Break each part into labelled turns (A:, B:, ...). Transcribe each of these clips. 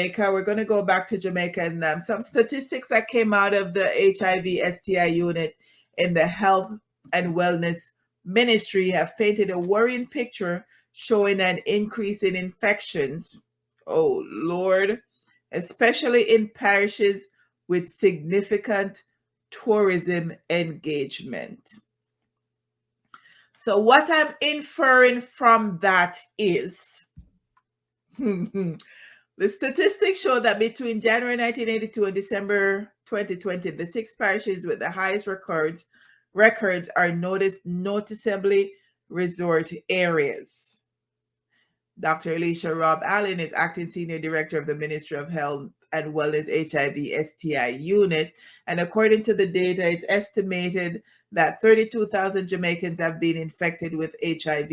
A: Jamaica. We're going to go back to Jamaica, and some statistics that came out of the HIV STI unit in the Health and Wellness Ministry have painted a worrying picture showing an increase in infections. Oh, Lord. Especially in parishes with significant tourism engagement. So what I'm inferring from that is the statistics show that between January 1982 and December 2020, the 6 parishes with the highest records are noticeably resort areas. Dr. Alicia Rob Allen is acting senior director of the Ministry of Health and Wellness HIV STI unit. And according to the data, it's estimated that 32,000 Jamaicans have been infected with HIV.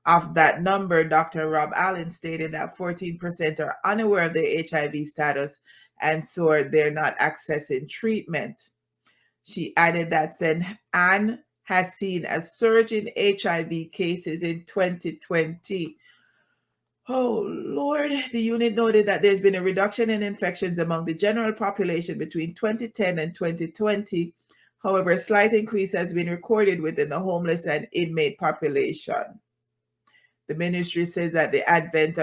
A: Of that number, Dr. Rob Allen stated that 14% are unaware of their HIV status, and so they're not accessing treatment. She added that St. Anne has seen a surge in HIV cases in 2020. Oh, Lord. The unit noted that there's been a reduction in infections among the general population between 2010 and 2020. However, a slight increase has been recorded within the homeless and inmate population. The ministry says that with the advent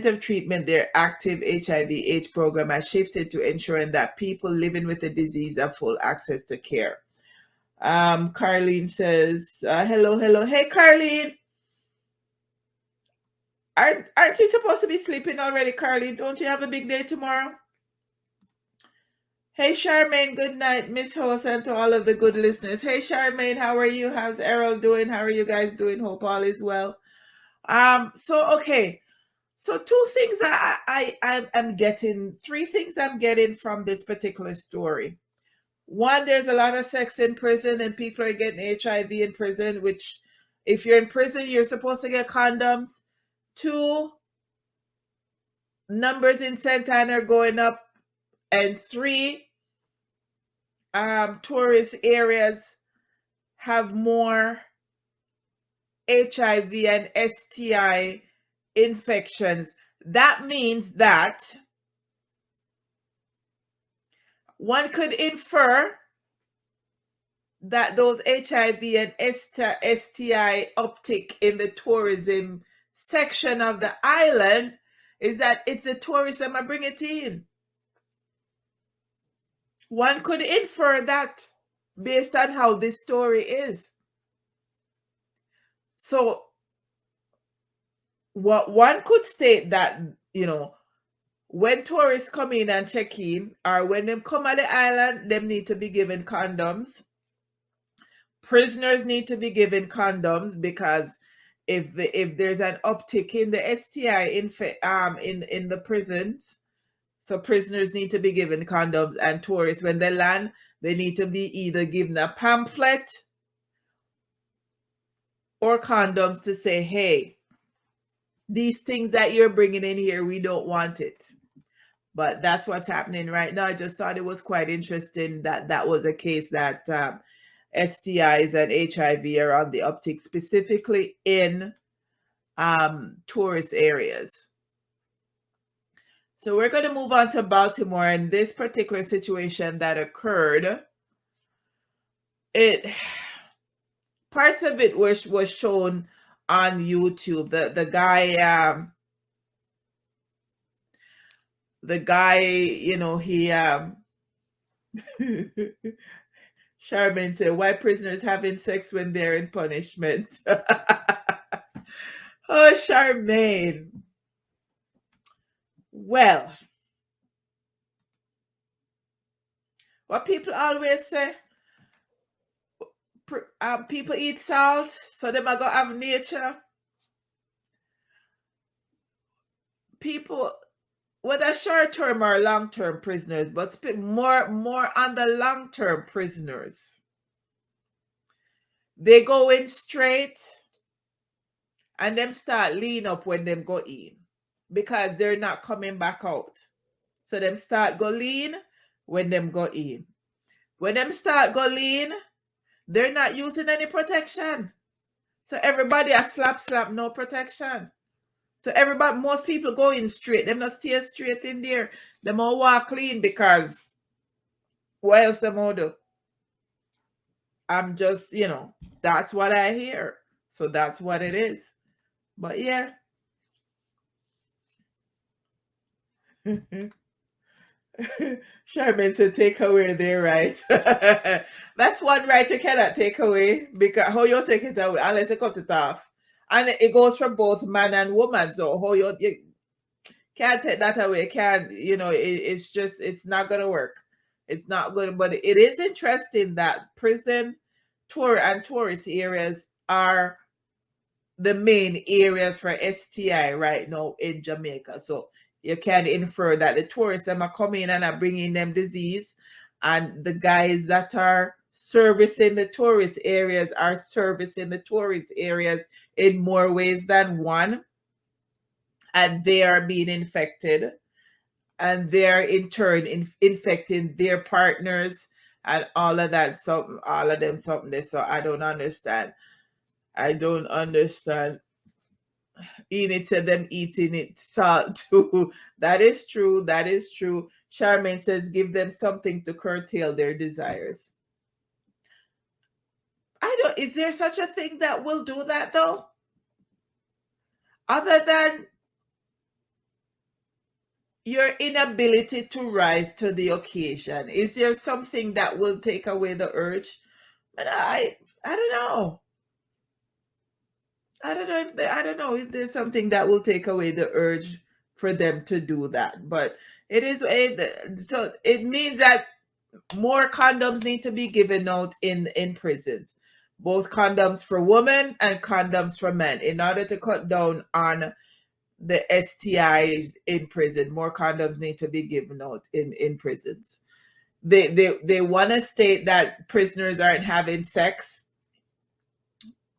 A: of treatment, their active HIV/AIDS program has shifted to ensuring that people living with the disease have full access to care. Carlene says, hello. Hey, Carlene. Aren't you supposed to be sleeping already, Carlene? Don't you have a big day tomorrow? Hey, Charmaine, good night, Miss Host, and to all of the good listeners. Hey, Charmaine, how are you? How's Errol doing? How are you guys doing? Hope all is well. Okay. So two things I'm getting, three things I'm getting from this particular story. One, there's a lot of sex in prison and people are getting HIV in prison, which if you're in prison, you're supposed to get condoms. Two, numbers in St. Anne are going up. And three, tourist areas have more HIV and STI infections. That means that one could infer that those HIV and STI uptick in the tourism section of the island is that it's the tourists that might bring it in. One could infer that based on how this story is. So what one could state that, when tourists come in and check in, or when them come on the island, them need to be given condoms. Prisoners need to be given condoms, because if there's an uptick in the STI in the prisons, so prisoners need to be given condoms, and tourists, when they land, they need to be either given a pamphlet or condoms to say, hey, these things that you're bringing in here, we don't want it. But that's what's happening right now. I just thought it was quite interesting that was a case that STIs and HIV are on the uptick, specifically in tourist areas. So we're going to move on to Baltimore, and this particular situation that occurred, parts of it was shown on YouTube. The guy, he Charmaine said, why prisoners having sex when they're in punishment? Oh, Charmaine. Well, what people always say, people eat salt, so they might go have nature. People, whether short-term or long-term prisoners, but more on the long-term prisoners, they go in straight and them start lean up when them go in, because they're not coming back out. So them start go lean when them go in. When them start go lean, they're not using any protection. So everybody a slap, no protection. So everybody, most people go in straight. Them not stay straight in there. Them all walk clean because what else them all do? I'm just, that's what I hear. So that's what it is. But yeah. Charmaine said, take away their right. That's one right you cannot take away because how you take it away unless you cut it off. And it goes for both man and woman. So how you can't take that away. Can't, it's just, it's not going to work. It's not good. But it is interesting that prison tour and tourist areas are the main areas for STI right now in Jamaica. So you can infer that the tourists them are coming and are bringing them disease, and the guys that are servicing the tourist areas are servicing the tourist areas in more ways than one, and they are being infected, and they're in turn infecting their partners and all of that. Something, all of them something. So I don't understand. Enid said them eating it salt too. That is true. That is true. Charmaine says give them something to curtail their desires. Is there such a thing that will do that though? Other than your inability to rise to the occasion, is there something that will take away the urge? But I don't know. I don't know if there's something that will take away the urge for them to do that. But so it means that more condoms need to be given out in prisons, both condoms for women and condoms for men, in order to cut down on the STIs in prison. More condoms need to be given out in prisons. They want to state that prisoners aren't having sex,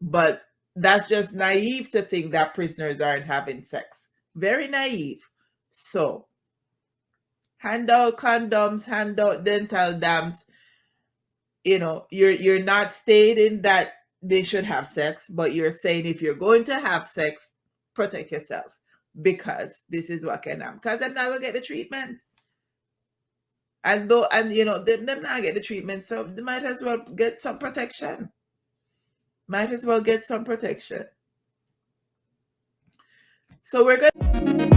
A: but that's just naive to think that prisoners aren't having sex. Very naive. So hand out condoms, hand out dental dams. You're not stating that they should have sex, but you're saying if you're going to have sex, protect yourself, because this is what can happen. Because they're not gonna get the treatment. And they're not get the treatment, so they might as well get some protection. So we're going